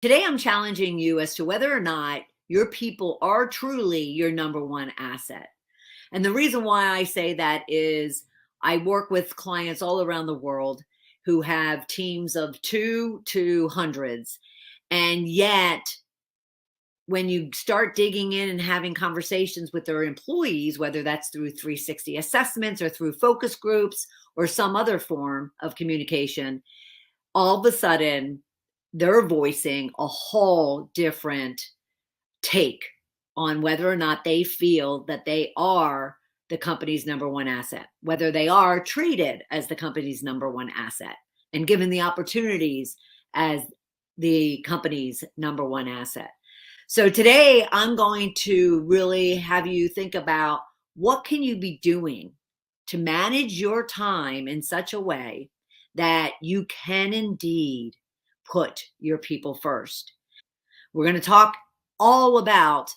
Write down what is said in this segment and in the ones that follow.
Today, I'm challenging you as to whether or not your people are truly your number one asset. And the reason why I say that is I work with clients all around the world who have teams of two to hundreds. And yet, when you start digging in and having conversations with their employees, whether that's through 360 assessments or through focus groups or some other form of communication, all of a sudden they're voicing a whole different take on whether or not they feel that they are the company's number one asset, whether they are treated as the company's number one asset and given the opportunities as the company's number one asset. So today I'm going to really have you think about what can you be doing to manage your time in such a way that you can indeed put your people first. We're going to talk all about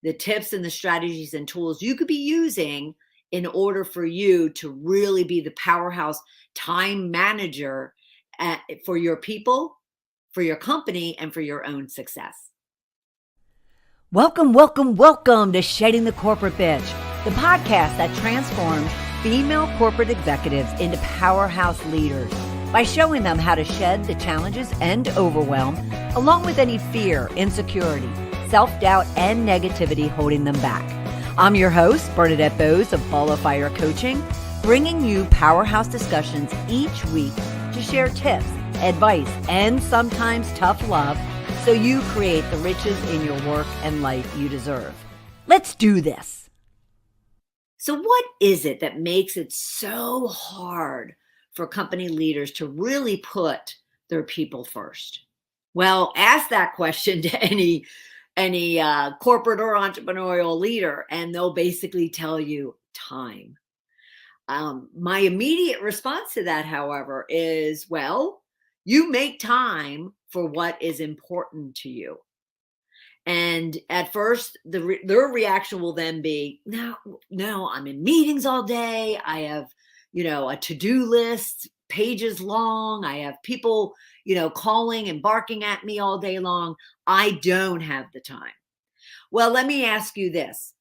the tips and the strategies and tools you could be using in order for you to really be the powerhouse time manager for your people, for your company, and for your own success. Welcome to Shedding the Corporate Bitch, the podcast that transforms female corporate executives into powerhouse leaders by showing them how to shed the challenges and overwhelm, along with any fear, insecurity, self-doubt, and negativity holding them back. I'm your host, Bernadette Bose of Ball of Fire Coaching, bringing you powerhouse discussions each week to share tips, advice, and sometimes tough love so you create the riches in your work and life you deserve. Let's do this. So what is it that makes it so hard for company leaders to really put their people first? Well, ask that question to any corporate or entrepreneurial leader, and they'll basically tell you time. My immediate response to that, however, is, well, you make time for what is important to you. And at first, their reaction will then be, no, I'm in meetings all day. I have, a to-do list, pages long. I have people, calling and barking at me all day long. I don't have the time. Well, let me ask you this.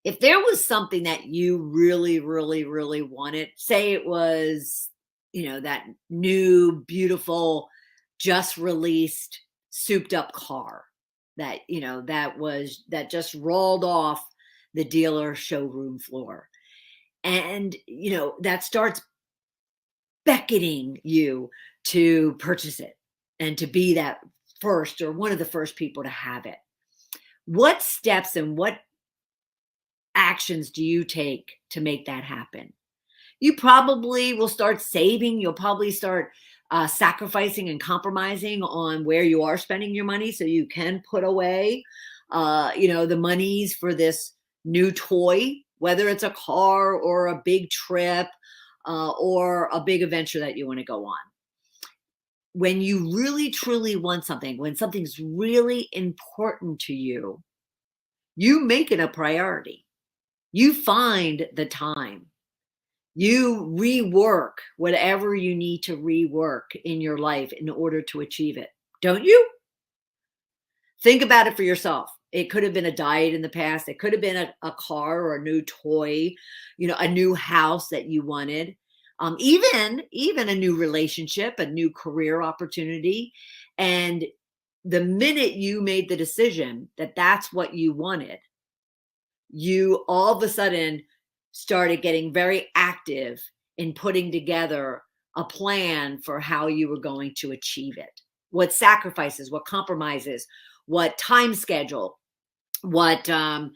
If there was something that you really, really, really wanted, say it was, that new, beautiful, just released, souped up car that, that just rolled off the dealer showroom floor. And, that starts beckoning you to purchase it and to be that first or one of the first people to have it. What steps and what actions do you take to make that happen? You probably will start saving. You'll probably start sacrificing and compromising on where you are spending your money so you can put away, the monies for this new toy, whether it's a car or a big trip or a big adventure that you want to go on. When you really, truly want something, when something's really important to you, you make it a priority. You find the time. You rework whatever you need to rework in your life in order to achieve it. Don't you? Think about it for yourself. It could have been a diet in the past. It could have been a car or a new toy, a new house that you wanted, even a new relationship, a new career opportunity. And the minute you made the decision that that's what you wanted, you all of a sudden started getting very active in putting together a plan for how you were going to achieve it. What sacrifices, what compromises, what time schedule, what form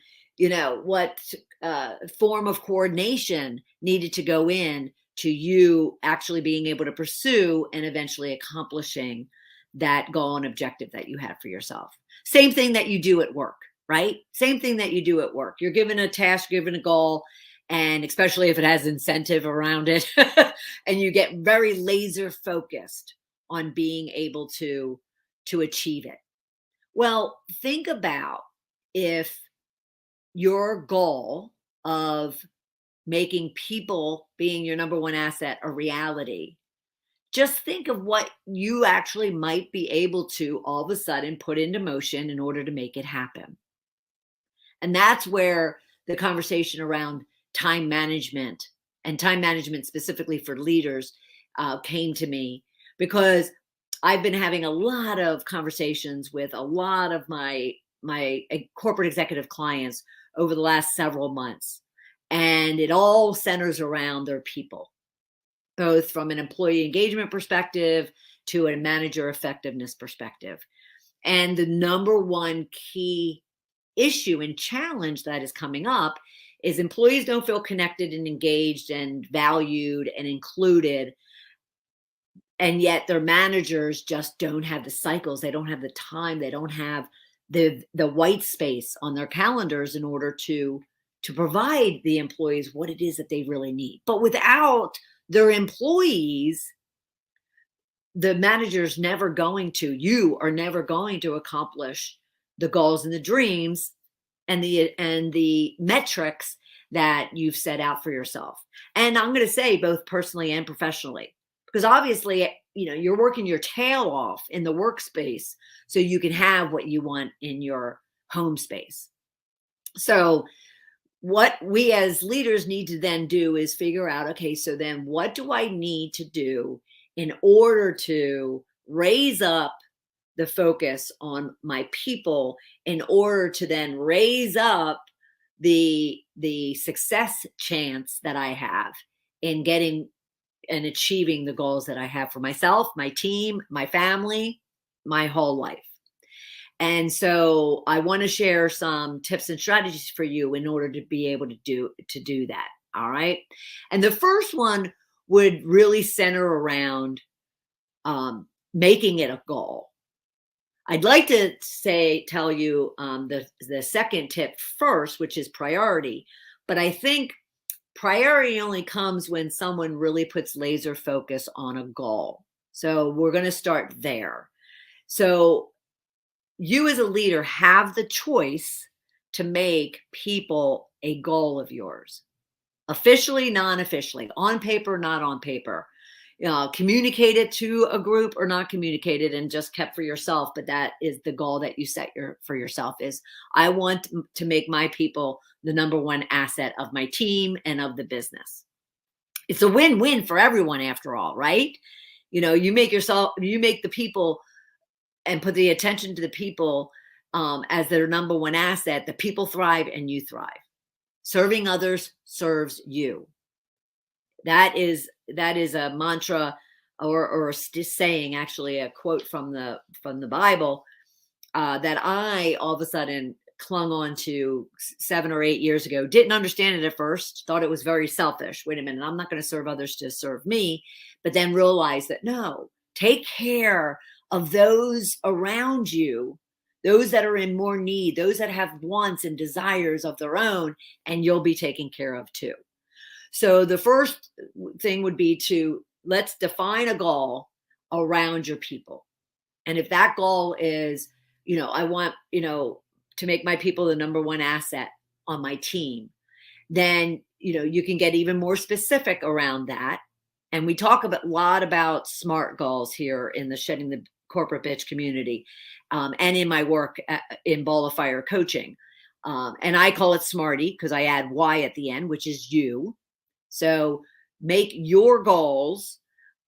of coordination needed to go in to you actually being able to pursue and eventually accomplishing that goal and objective that you have for yourself. Same thing that you do at work, right? Same thing that you do at work. You're given a task, given a goal, and especially if it has incentive around it, and you get very laser focused on being able to achieve it. Well, think about if your goal of making people being your number one asset a reality just think of what you actually might be able to all of a sudden put into motion in order to make it happen. And that's where the conversation around time management, and time management specifically for leaders, came to me, because I've been having a lot of conversations with a lot of my corporate executive clients over the last several months, and it all centers around their people, both from an employee engagement perspective to a manager effectiveness perspective. And the number one key issue and challenge that is coming up is employees don't feel connected and engaged and valued and included, and yet their managers just don't have the cycles, they don't have the time, they don't have the white space on their calendars in order to provide the employees what it is that they really need. But without their employees, the manager's never going to, you are never going to accomplish the goals and the dreams and the metrics that you've set out for yourself. And I'm going to say both personally and professionally, because obviously, you're working your tail off in the workspace so you can have what you want in your home space. So what we as leaders need to then do is figure out, okay, so then what do I need to do in order to raise up the focus on my people, in order to then raise up the success chance that I have in getting and achieving the goals that I have for myself, my team, my family, my whole life. And so I want to share some tips and strategies for you in order to be able to do that. All right. And the first one would really center around making it a goal. I'd like to tell you the second tip first, which is priority. But I think priority only comes when someone really puts laser focus on a goal. So we're going to start there. So you as a leader have the choice to make people a goal of yours, officially, non-officially, on paper, not on paper. Communicate it to a group or not communicated and just kept for yourself. But that is the goal that you set for yourself, is I want to make my people the number one asset of my team and of the business. It's a win-win for everyone after all, right? You make the people and put the attention to the people as their number one asset. The people thrive and you thrive. Serving others serves you. That is a mantra or a saying, actually a quote from the Bible that I all of a sudden clung on to 7 or 8 years ago. Didn't understand it at first, thought it was very selfish. Wait a minute, I'm not going to serve others to serve me. But then realized that no, take care of those around you, those that are in more need, those that have wants and desires of their own, and you'll be taken care of too. So the first thing would be let's define a goal around your people. And if that goal is, I want, to make my people the number one asset on my team, then, you can get even more specific around that. And we talk a lot about SMART goals here in the Shedding the Corporate Bitch community, and in my work in Ball of Fire coaching. And I call it SMARTY because I add Y at the end, which is you. So make your goals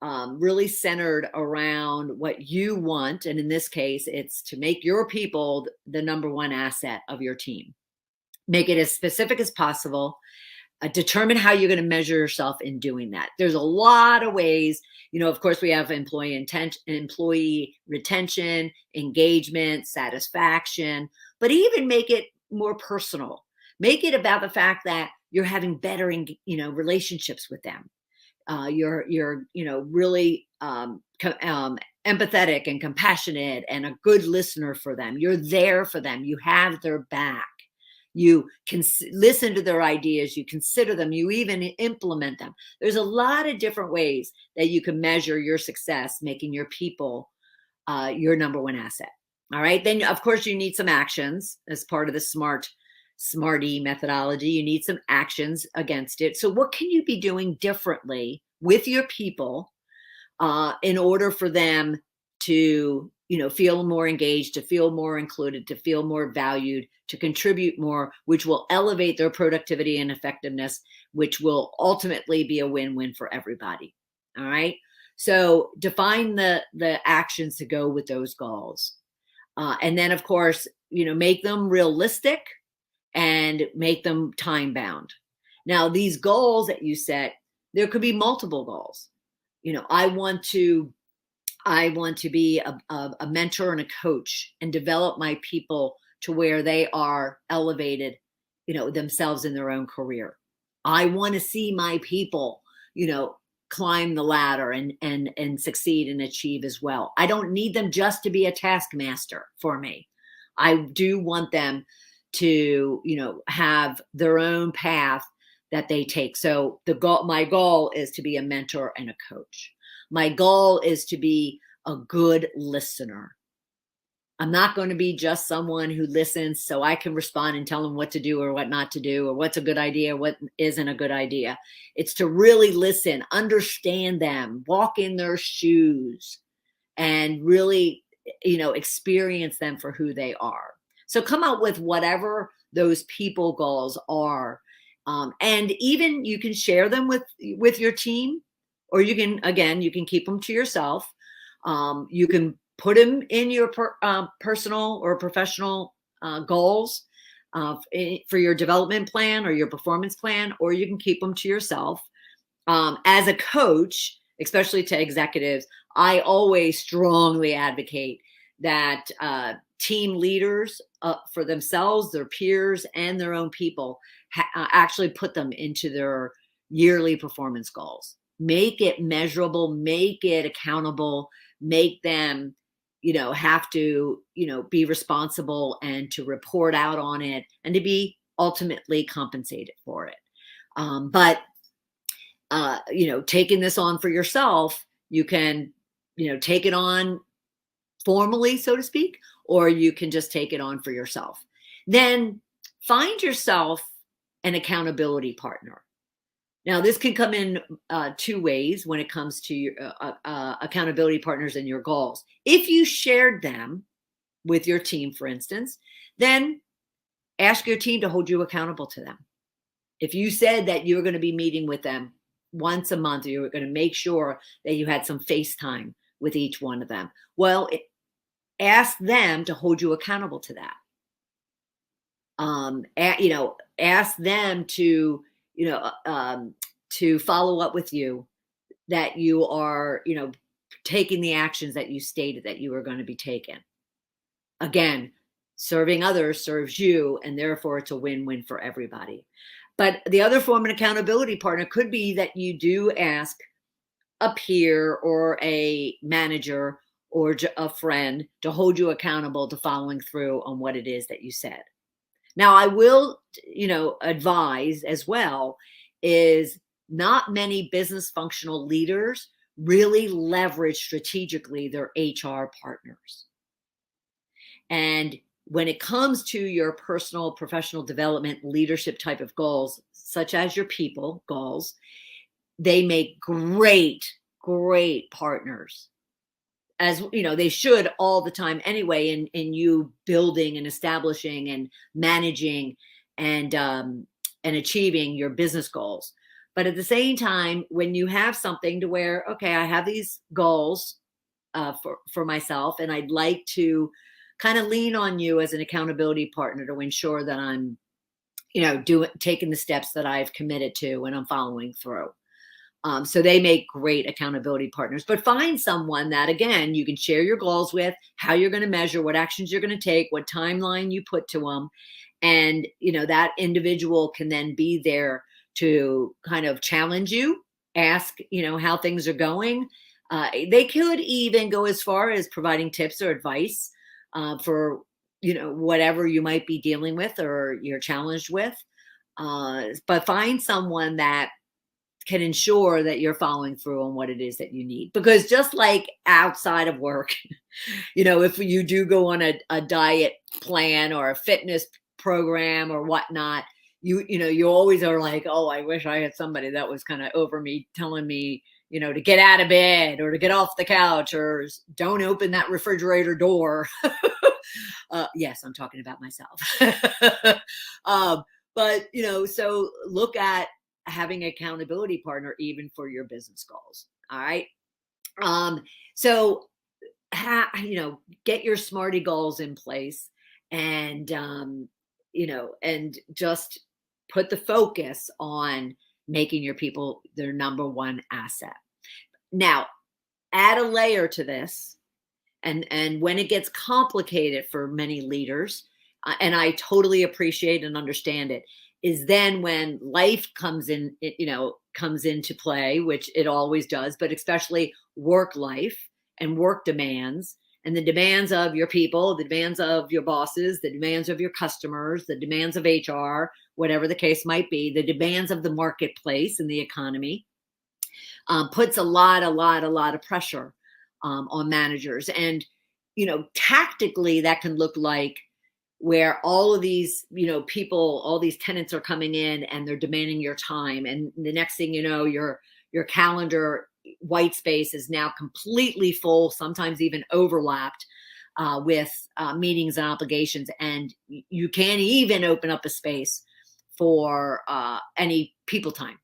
really centered around what you want. And in this case, it's to make your people the number one asset of your team. Make it as specific as possible. Determine how you're going to measure yourself in doing that. There's a lot of ways. Of course, we have employee retention, engagement, satisfaction, but even make it more personal. Make it about the fact that you're having better, relationships with them. You're really empathetic and compassionate and a good listener for them. You're there for them. You have their back. You can listen to their ideas. You consider them. You even implement them. There's a lot of different ways that you can measure your success, making your people your number one asset. All right. Then, of course, you need some actions as part of the SMARTY methodology. You need some actions against it. So what can you be doing differently with your people in order for them to, feel more engaged, to feel more included, to feel more valued, to contribute more, which will elevate their productivity and effectiveness, which will ultimately be a win-win for everybody. All right. So define the actions to go with those goals. And then, of course, make them realistic and make them time bound. Now, these goals that you set, there could be multiple goals. I want to be a mentor and a coach and develop my people to where they are elevated, themselves in their own career. I want to see my people, climb the ladder and succeed and achieve as well. I don't need them just to be a taskmaster for me. I do want them to, have their own path that they take. So my goal is to be a mentor and a coach. My goal is to be a good listener. I'm not going to be just someone who listens so I can respond and tell them what to do or what not to do, or what's a good idea, what isn't a good idea. It's to really listen, understand them, walk in their shoes, and really, experience them for who they are. So come out with whatever those people goals are. And even you can share them with your team, or you can keep them to yourself. You can put them in your personal or professional goals for your development plan or your performance plan, or you can keep them to yourself. As a coach, especially to executives, I always strongly advocate that team leaders for themselves, their peers, and their own people actually put them into their yearly performance goals. Make it measurable, make it accountable, make them, have to, be responsible and to report out on it and to be ultimately compensated for it. But taking this on for yourself, you can, take it on formally, so to speak, or you can just take it on for yourself. Then find yourself an accountability partner. Now, this can come in two ways when it comes to your accountability partners and your goals. If you shared them with your team, for instance, then ask your team to hold you accountable to them. If you said that you were going to be meeting with them once a month, or you were going to make sure that you had some face time with each one of them, well, ask them to hold you accountable to that. Ask them to, to follow up with you, that you are, taking the actions that you stated that you were going to be taking. Again, serving others serves you, and therefore it's a win-win for everybody. But the other form of accountability partner could be that you do ask a peer or a manager or a friend to hold you accountable to following through on what it is that you said. Now, I will, advise as well, is not many business functional leaders really leverage strategically their HR partners. And when it comes to your personal, professional development, leadership type of goals, such as your people goals, they make great partners. As they should all the time anyway, in you building and establishing and managing and achieving your business goals. But at the same time, when you have something to where, okay, I have these goals for myself, and I'd like to kind of lean on you as an accountability partner to ensure that I'm, taking the steps that I've committed to and I'm following through. So they make great accountability partners. But find someone that, again, you can share your goals with, how you're going to measure, what actions you're going to take, what timeline you put to them. And, that individual can then be there to kind of challenge you, ask, how things are going. They could even go as far as providing tips or advice for, whatever you might be dealing with or you're challenged with. But find someone that can ensure that you're following through on what it is that you need. Because just like outside of work, if you do go on a diet plan or a fitness program or whatnot, you always are like, oh, I wish I had somebody that was kind of over me, telling me, to get out of bed or to get off the couch, or don't open that refrigerator door. Yes, I'm talking about myself. But, so look at having an accountability partner even for your business goals. All right. So, get your SMARTY goals in place, and, and just put the focus on making your people their number one asset. Now, add a layer to this. And when it gets complicated for many leaders, and I totally appreciate and understand it, is then when life comes into play, which it always does, but especially work life and work demands, and the demands of your people, the demands of your bosses, the demands of your customers, the demands of HR, whatever the case might be, the demands of the marketplace and the economy, puts a lot of pressure on managers. And, tactically that can look like where all of these, people, all these tenants are coming in and they're demanding your time. And the next thing you know, your calendar white space is now completely full, sometimes even overlapped with meetings and obligations. And you can't even open up a space for any people time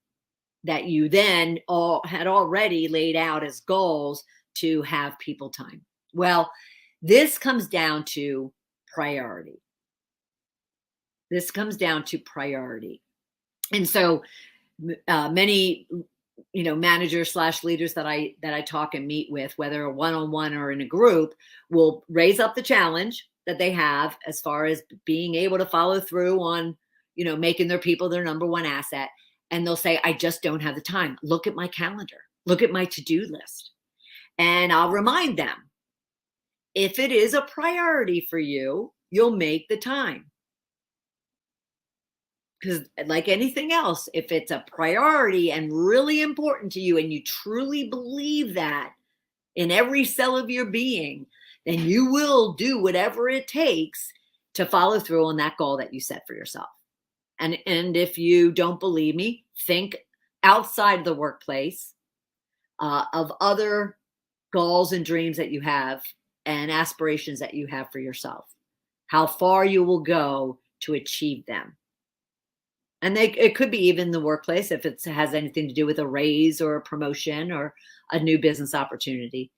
that you then had already laid out as goals to have people time. Well, this comes down to priority. And so many, managers / leaders that I talk and meet with, whether a one-on-one or in a group, will raise up the challenge that they have as far as being able to follow through on, making their people their number one asset. And they'll say, I just don't have the time. Look at my calendar. Look at my to-do list. And I'll remind them, if it is a priority for you, you'll make the time. Because like anything else, if it's a priority and really important to you, and you truly believe that in every cell of your being, then you will do whatever it takes to follow through on that goal that you set for yourself. And if you don't believe me, think outside the workplace of other goals and dreams that you have and aspirations that you have for yourself, how far you will go to achieve them. And it could be even the workplace if it has anything to do with a raise or a promotion or a new business opportunity.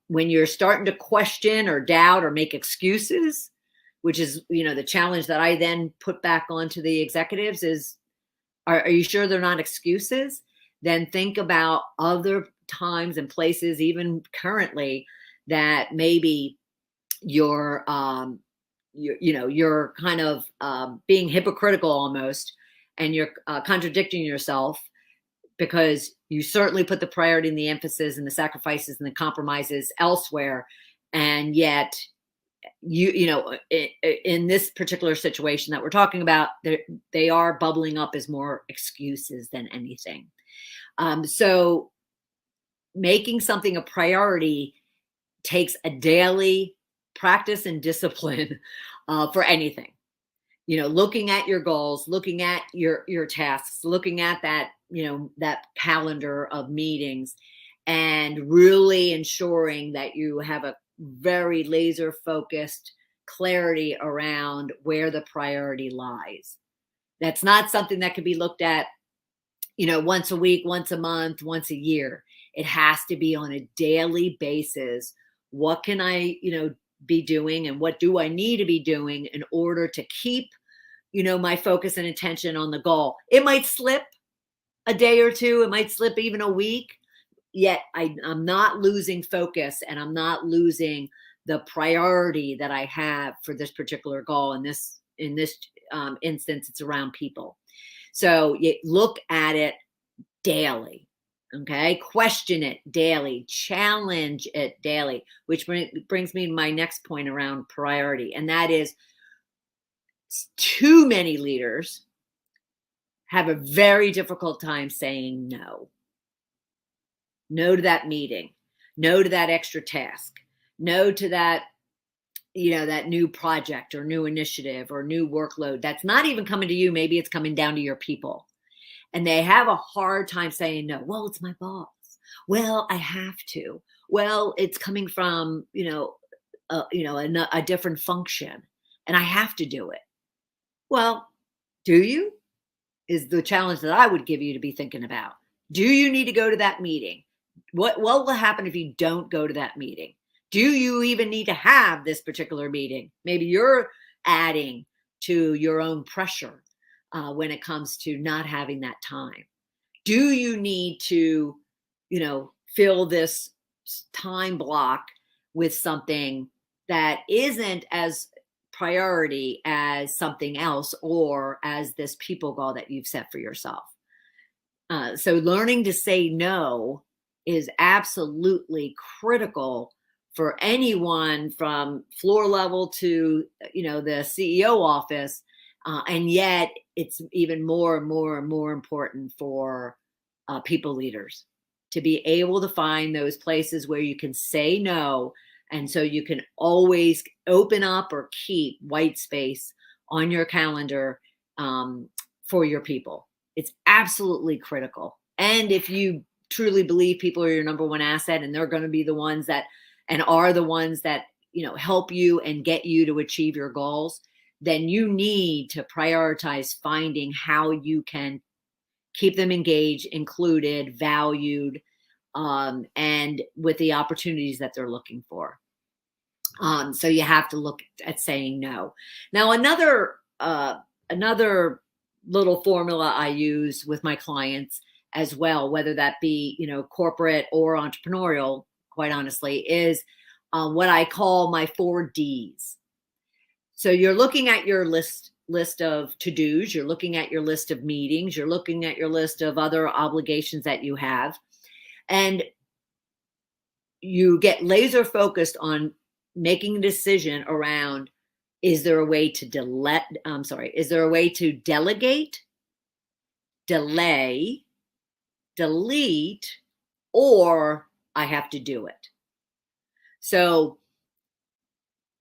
When you're starting to question or doubt or make excuses, which is, the challenge that I then put back onto the executives is, are you sure they're not excuses? Then think about other times and places, even currently, that maybe you're kind of being hypocritical almost, and you're contradicting yourself, because you certainly put the priority and the emphasis and the sacrifices and the compromises elsewhere. And yet in this particular situation that we're talking about, they are bubbling up as more excuses than anything. So making something a priority takes a daily practice and discipline for anything. Looking at your goals, looking at your tasks, looking at that, that calendar of meetings, and really ensuring that you have a very laser focused clarity around where the priority lies. That's not something that can be looked at, once a week, once a month, once a year. It has to be on a daily basis. What can I, be doing, and what do I need to be doing in order to keep, my focus and attention on the goal? It might slip a day or two. It might slip even a week. Yet I'm not losing focus, and I'm not losing the priority that I have for this particular goal. In this instance, it's around people. So you look at it daily. Okay. Question it daily, challenge it daily, which brings me to my next point around priority. And that is, too many leaders have a very difficult time saying no. No to that meeting, no to that extra task, no to that, that new project or new initiative or new workload that's not even coming to you. Maybe it's coming down to your people. And they have a hard time saying no. Well, it's my boss. Well, I have to. Well, it's coming from, a different function, and I have to do it. Well, do you? Is the challenge that I would give you to be thinking about. Do you need to go to that meeting? What will happen if you don't go to that meeting? Do you even need to have this particular meeting? Maybe you're adding to your own pressure when it comes to not having that time. Do you need to, fill this time block with something that isn't as priority as something else or as this people goal that you've set for yourself? So learning to say no is absolutely critical for anyone from floor level to the CEO office, and yet it's even more and more and more important for people leaders to be able to find those places where you can say no, and so you can always open up or keep white space on your calendar for your people. It's absolutely critical. And if you truly believe people are your number one asset and they're going to be the ones that and are the ones that help you and get you to achieve your goals, then you need to prioritize finding how you can keep them engaged, included, valued, and with the opportunities that they're looking for. So you have to look at saying no. Now, another little formula I use with my clients as well, whether that be corporate or entrepreneurial, quite honestly, is what I call my 4 Ds. So you're looking at your list of to-dos, you're looking at your list of meetings, you're looking at your list of other obligations that you have, and you get laser focused on making a decision around, is there a way to is there a way to delegate, delay, delete, or I have to do it? So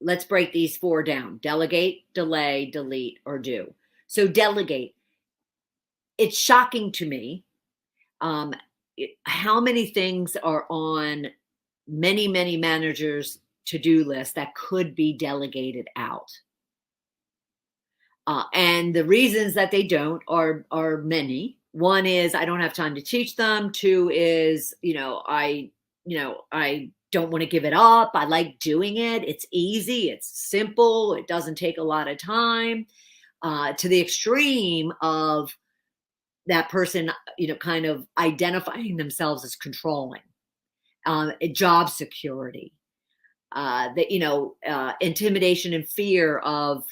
let's break these 4 down: delegate, delay, delete, or do. So delegate. It's shocking to me how many things are on many, many managers' to-do list that could be delegated out. And the reasons that they don't are many. One is I don't have time to teach them. 2 is, I don't want to give it up. I like doing it. It's easy. It's simple. It doesn't take a lot of time. To the extreme of that person, kind of identifying themselves as controlling, job security, intimidation and fear of,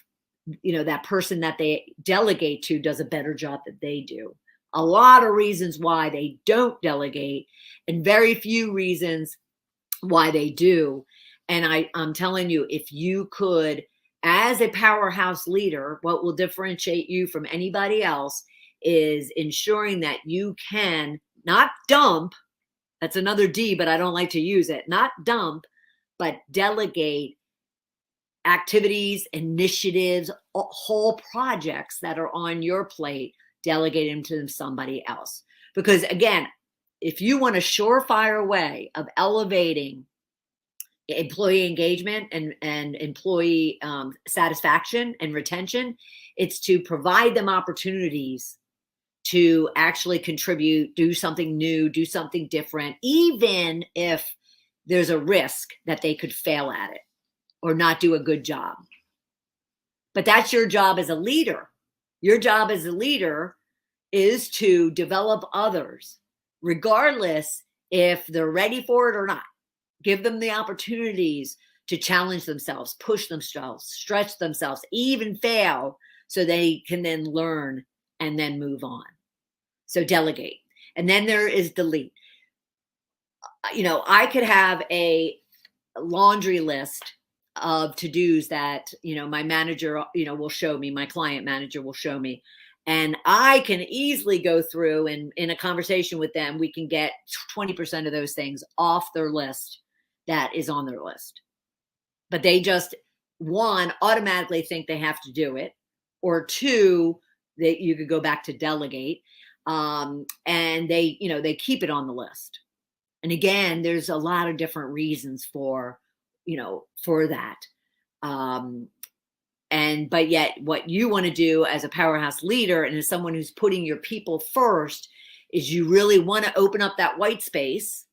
that person that they delegate to does a better job than they do. A lot of reasons why they don't delegate, and very few reasons why they do. And I'm telling you, if you could, as a powerhouse leader, what will differentiate you from anybody else is ensuring that you can not dump. That's another D, but I don't like to use it. Not dump, but delegate activities, initiatives, whole projects that are on your plate, delegate them to somebody else. Because again, if you want a surefire way of elevating employee engagement and employee satisfaction and retention, it's to provide them opportunities to actually contribute, do something new, do something different, even if there's a risk that they could fail at it or not do a good job. But that's your job as a leader. Your job as a leader is to develop others, regardless if they're ready for it or not. Give them the opportunities to challenge themselves, push themselves, stretch themselves, even fail, so they can then learn and then move on. So delegate. And then there is delete. I could have a laundry list of to-dos that, my manager, will show me, my client manager will show me. And I can easily go through and in a conversation with them, we can get 20% of those things off their list that is on their list. But they just, 1, automatically think they have to do it, or 2, that you could go back to delegate. And they keep it on the list. And again, there's a lot of different reasons for, for that. Um, but yet what you want to do as a powerhouse leader and as someone who's putting your people first is you really want to open up that white space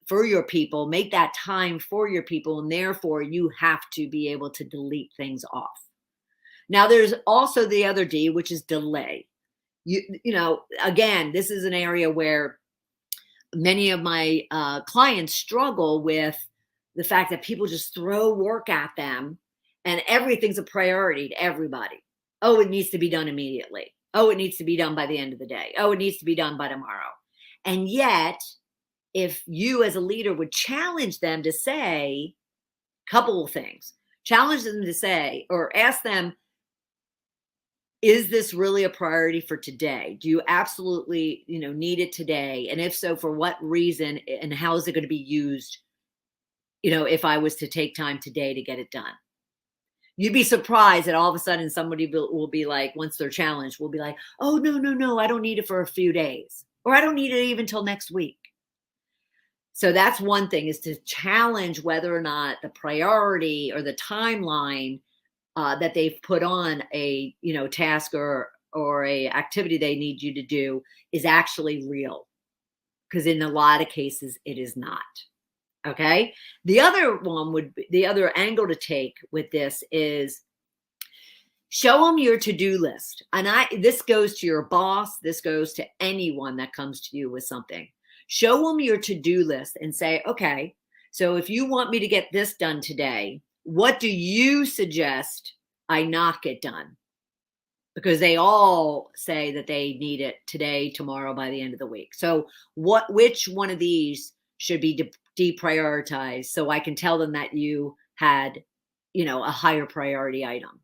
for your people, make that time for your people, and therefore you have to be able to delete things off. Now there's also the other D, which is delay. Again, this is an area where many of my clients struggle with the fact that people just throw work at them and everything's a priority to everybody. Oh, it needs to be done immediately. Oh, it needs to be done by the end of the day. Oh, it needs to be done by tomorrow. And yet, if you as a leader would challenge them to say a couple of things, challenge them to say or ask them, is this really a priority for today? Do you absolutely, need it today? And if so, for what reason? And how is it going to be used, if I was to take time today to get it done? You'd be surprised that all of a sudden somebody will be like, once they're challenged, will be like, oh, no, I don't need it for a few days. Or I don't need it even till next week. So that's one thing, is to challenge whether or not the priority or the timeline that they've put on a task or a activity they need you to do is actually real, because in a lot of cases it is not. Okay, the other angle to take with this is show them your to-do list. And this goes to your boss, this goes to anyone that comes to you with something. Show them your to-do list and say, okay, so if you want me to get this done today, what do you suggest I not get done? Because they all say that they need it today, tomorrow, by the end of the week. So which one of these should be deprioritized so I can tell them that you had, a higher priority item?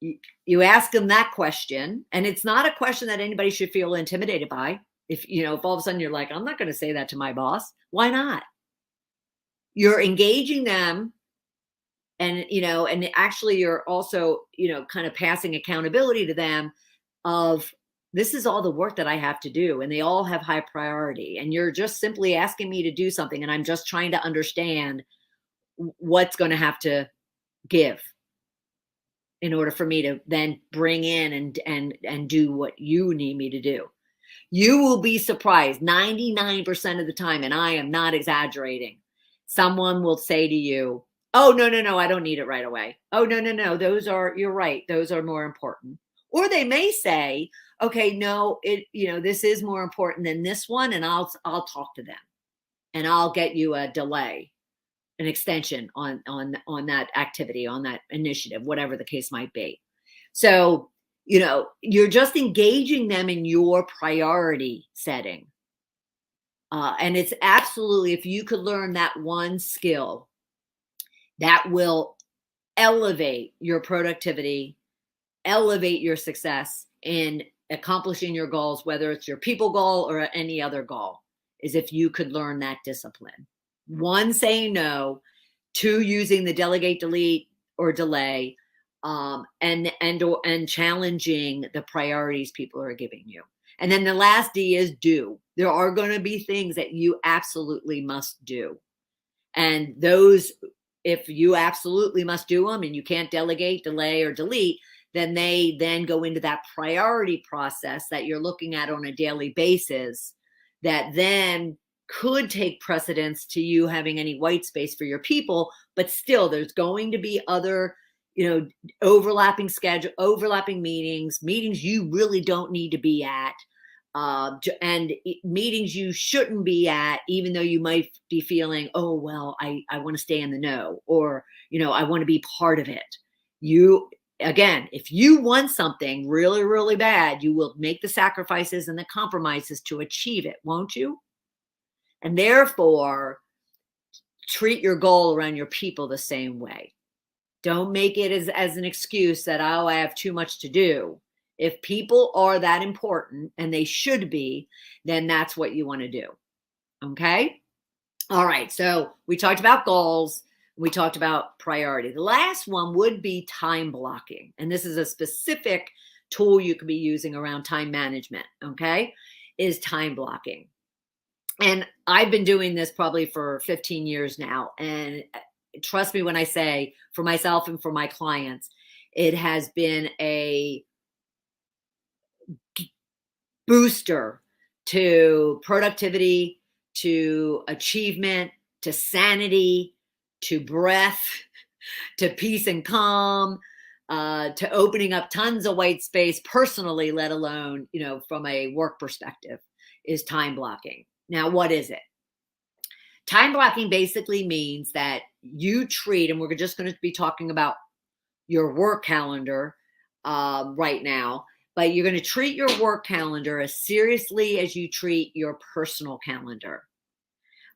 You ask them that question, and it's not a question that anybody should feel intimidated by. If all of a sudden you're like, I'm not going to say that to my boss. Why not? You're engaging them, and and actually you're also kind of passing accountability to them of, this is all the work that I have to do, and they all have high priority, and you're just simply asking me to do something, and I'm just trying to understand what's going to have to give in order for me to then bring in and do what you need me to do. You will be surprised 99% of the time, and I am not exaggerating. Someone will say to you, oh, no, I don't need it right away. Oh, no, you're right. Those are more important. Or they may say, okay, no, this is more important than this one. And I'll talk to them and I'll get you a delay, an extension on that activity, on that initiative, whatever the case might be. So, you're just engaging them in your priority setting. And it's absolutely, if you could learn that one skill, that will elevate your productivity, elevate your success in accomplishing your goals, whether it's your people goal or any other goal, is if you could learn that discipline. 1, saying no. 2, using the delegate, delete, or delay, and challenging the priorities people are giving you. And then the last D is do. There are going to be things that you absolutely must do. And those, if you absolutely must do them and you can't delegate, delay, or delete, then they then go into that priority process that you're looking at on a daily basis, that then could take precedence to you having any white space for your people. But still, there's going to be other, overlapping meetings you really don't need to be at, and meetings you shouldn't be at, even though you might be feeling, oh, well, I want to stay in the know, or, I want to be part of it. Again, if you want something really, really bad, you will make the sacrifices and the compromises to achieve it, won't you? And therefore, treat your goal around your people the same way. Don't make it as an excuse that, oh, I have too much to do. If people are that important, and they should be, then that's what you want to do. Okay? All right. So we talked about goals. We talked about priority. The last one would be time blocking. And this is a specific tool you could be using around time management. Okay? Is time blocking. And I've been doing this probably for 15 years now. And trust me when I say, for myself and for my clients, it has been a booster to productivity, to achievement, to sanity, to breath, to peace and calm, to opening up tons of white space personally, let alone, from a work perspective, is time blocking. Now, what is it? Time blocking basically means that you treat, and we're just going to be talking about your work calendar right now, but you're going to treat your work calendar as seriously as you treat your personal calendar.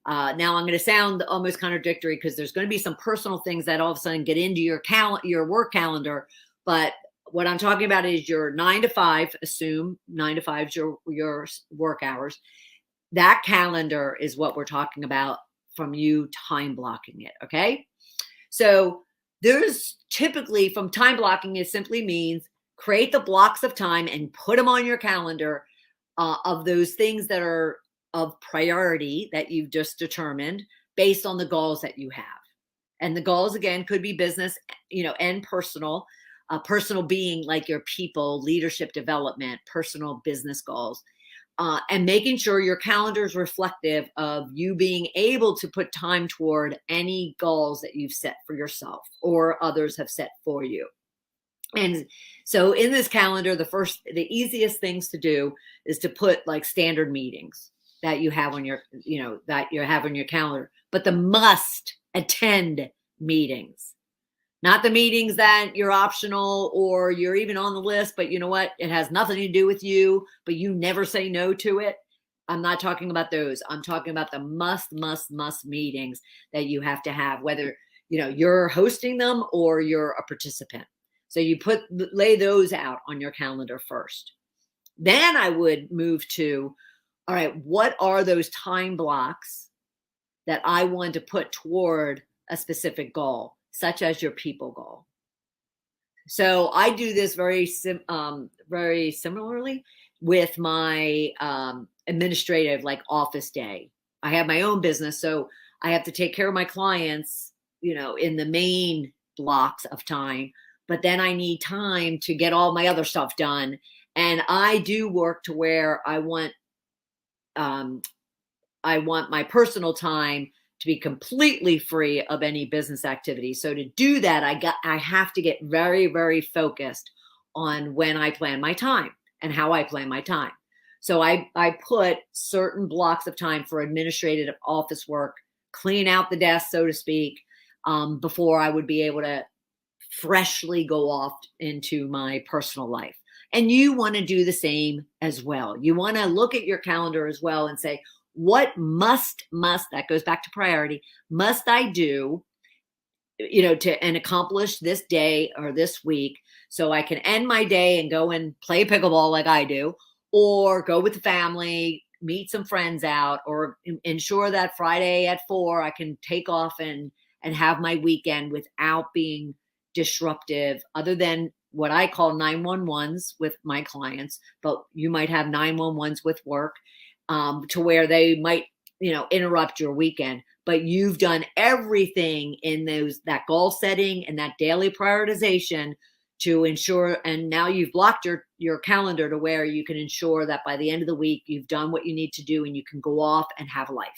Now I'm going to sound almost contradictory because there's going to be some personal things that all of a sudden get into your work calendar. But what I'm talking about is your 9 to 5, assume 9 to 5 is your work hours. That calendar is what we're talking about from you time blocking it. Okay. So there's typically, from time blocking, it simply means create the blocks of time and put them on your calendar of those things that are of priority that you've just determined based on the goals that you have. And the goals, again, could be business, and personal. Personal being like your people, leadership development, personal business goals. And making sure your calendar is reflective of you being able to put time toward any goals that you've set for yourself or others have set for you. And so in this calendar, the easiest things to do is to put like standard meetings that you have on your, that you have on your calendar, but the must attend meetings. Not the meetings that you're optional or you're even on the list, but you know what? It has nothing to do with you, but you never say no to it. I'm not talking about those. I'm talking about the must meetings that you have to have, whether, you're hosting them or you're a participant. So you lay those out on your calendar first. Then I would move to, all right, what are those time blocks that I want to put toward a specific goal, such as your people goal? So I do this very similarly with my administrative, like office day. I have my own business, so I have to take care of my clients, in the main blocks of time. But then I need time to get all my other stuff done, and I do work to where I want my personal time to be completely free of any business activity. So to do that, I have to get very, very focused on when I plan my time and how I plan my time. So I put certain blocks of time for administrative office work, clean out the desk, so to speak, before I would be able to freshly go off into my personal life. And you want to do the same as well. You want to look at your calendar as well and say, what must, that goes back to priority, must I do, and accomplish this day or this week so I can end my day and go and play pickleball like I do, or go with the family, meet some friends out, or ensure that Friday at 4 I can take off and have my weekend without being disruptive, other than what I call 911s with my clients, but you might have 911s with work, to where they might, interrupt your weekend, but you've done everything in that goal setting and that daily prioritization to ensure, and now you've blocked your calendar to where you can ensure that by the end of the week, you've done what you need to do and you can go off and have a life.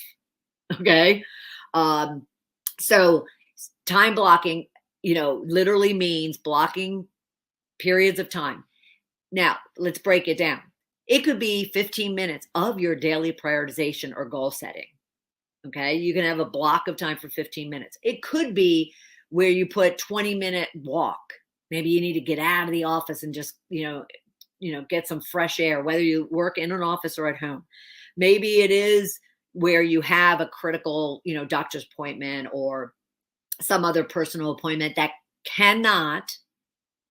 Okay. So time blocking, literally means blocking periods of time. Now let's break it down. It could be 15 minutes of your daily prioritization or goal setting. Okay. You can have a block of time for 15 minutes. It could be where you put 20-minute walk. Maybe you need to get out of the office and just, get some fresh air, whether you work in an office or at home. Maybe it is where you have a critical, doctor's appointment or some other personal appointment that cannot,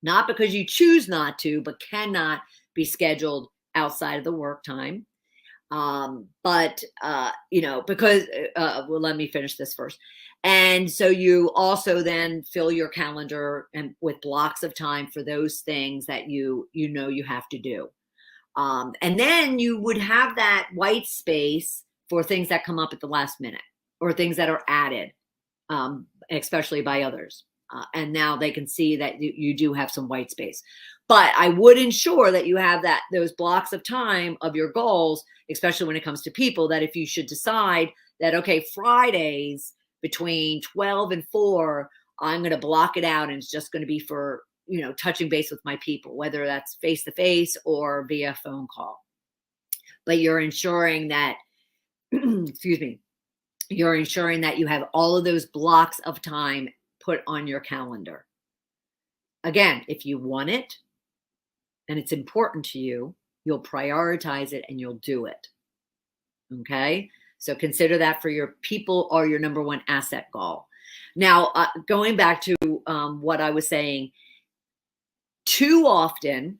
not because you choose not to, but cannot be scheduled outside of the work time. Because, well, let me finish this first. And so you also then fill your calendar and with blocks of time for those things that you have to do. And then you would have that white space for things that come up at the last minute or things that are added, especially by others. And now they can see that you do have some white space. But I would ensure that you have those blocks of time of your goals, especially when it comes to people, that if you should decide that, okay, Fridays between 12 and 4, I'm going to block it out and it's just going to be for, touching base with my people, whether that's face to face or via phone call. But you're ensuring that, excuse me, you're ensuring that you have all of those blocks of time put on your calendar. Again, if you want it and it's important to you, you'll prioritize it and you'll do it. Okay? So consider that for your people or your number one asset goal. Now, going back to what I was saying, too often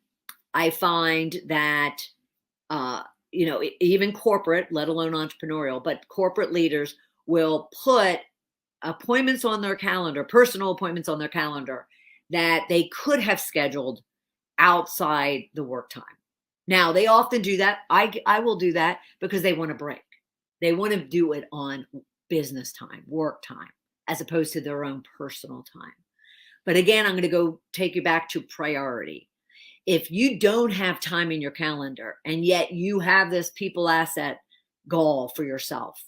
I find that, even corporate, let alone entrepreneurial, but corporate leaders will put appointments on their calendar, personal appointments on their calendar that they could have scheduled outside the work time. Now, they often do that. I will do that because they want a break. They want to do it on business time, work time, as opposed to their own personal time. But again, I'm going to go take you back to priority. If you don't have time in your calendar and yet you have this people asset goal for yourself,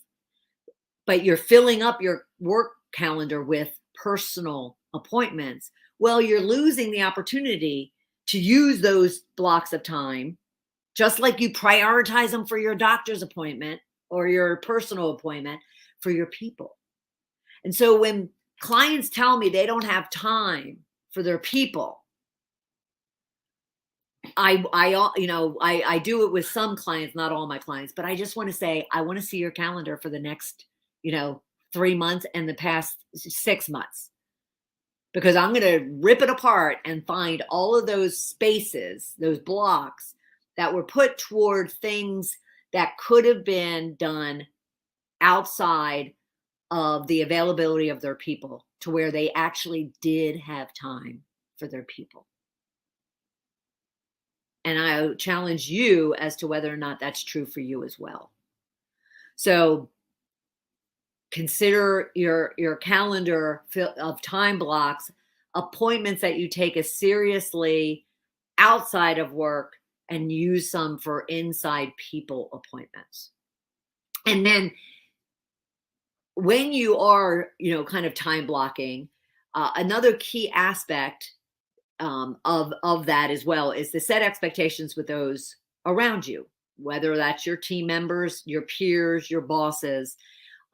but you're filling up your work calendar with personal appointments, well, you're losing the opportunity to use those blocks of time, just like you prioritize them for your doctor's appointment or your personal appointment for your people. And so when clients tell me they don't have time for their people, I do it with some clients, not all my clients, but I just want to say, I want to see your calendar for the next, 3 months and the past 6 months, because I'm going to rip it apart and find all of those spaces, those blocks that were put toward things that could have been done outside of the availability of their people, to where they actually did have time for their people. And I challenge you as to whether or not that's true for you as well. So consider your calendar of time blocks, appointments that you take as seriously outside of work, and use some for inside people appointments. And then when you are, kind of time blocking, another key aspect of that as well is to set expectations with those around you, whether that's your team members, your peers, your bosses,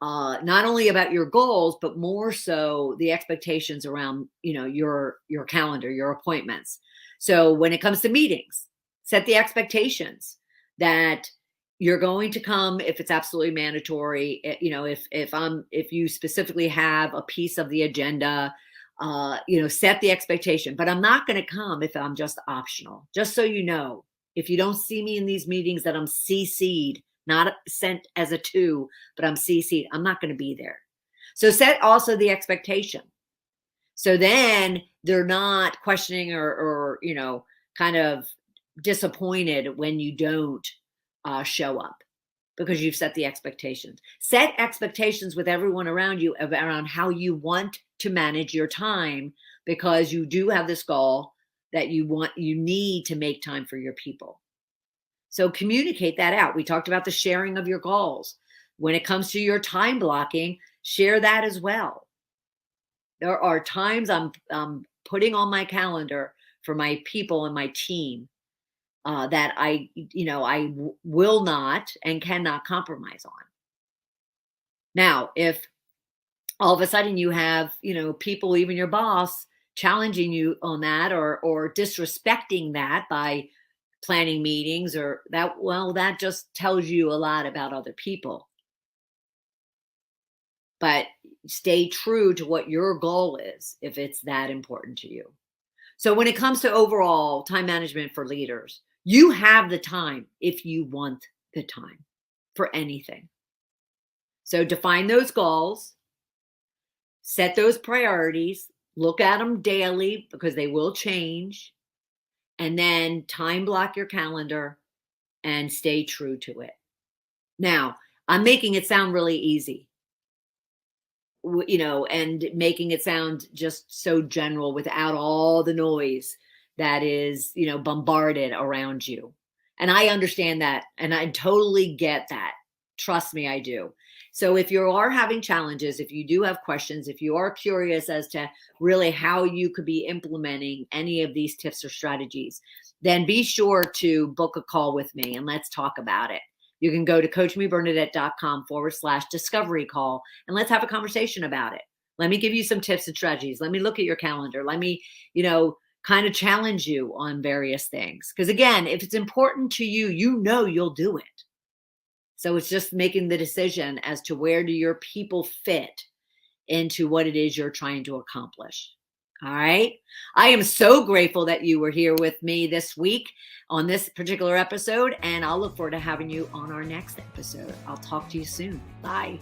not only about your goals, but more so the expectations around, your calendar, your appointments. So when it comes to meetings, set the expectations that you're going to come if it's absolutely mandatory. If you specifically have a piece of the agenda, set the expectation. But I'm not going to come if I'm just optional. Just so you know, if you don't see me in these meetings that I'm CC'd, not sent as a 2, but I'm CC'd, I'm not going to be there. So set also the expectation. So then they're not questioning or kind of disappointed when you don't show up, because you've set the expectations. Set expectations with everyone around you around how you want to manage your time, because you do have this goal that you need to make time for your people. So communicate that out. We talked about the sharing of your goals. When it comes to your time blocking, share that as well. There are times I'm putting on my calendar for my people and my team that I will not and cannot compromise on. Now, if all of a sudden you have, people, even your boss, challenging you on that or disrespecting that by planning meetings or that, well, that just tells you a lot about other people. But stay true to what your goal is if it's that important to you. So when it comes to overall time management for leaders, you have the time if you want the time for anything. So define those goals, set those priorities, look at them daily because they will change, and then time block your calendar and stay true to it. Now, I'm making it sound really easy, and making it sound just so general without all the noise that is, bombarded around you. And I understand that. And I totally get that. Trust me, I do. So if you are having challenges, if you do have questions, if you are curious as to really how you could be implementing any of these tips or strategies, then be sure to book a call with me and let's talk about it. You can go to coachmebernadette.com/discovery call and let's have a conversation about it. Let me give you some tips and strategies. Let me look at your calendar. Let me, kind of challenge you on various things. Because again, if it's important to you, you'll do it. So it's just making the decision as to where do your people fit into what it is you're trying to accomplish. All right. I am so grateful that you were here with me this week on this particular episode, and I'll look forward to having you on our next episode. I'll talk to you soon. Bye.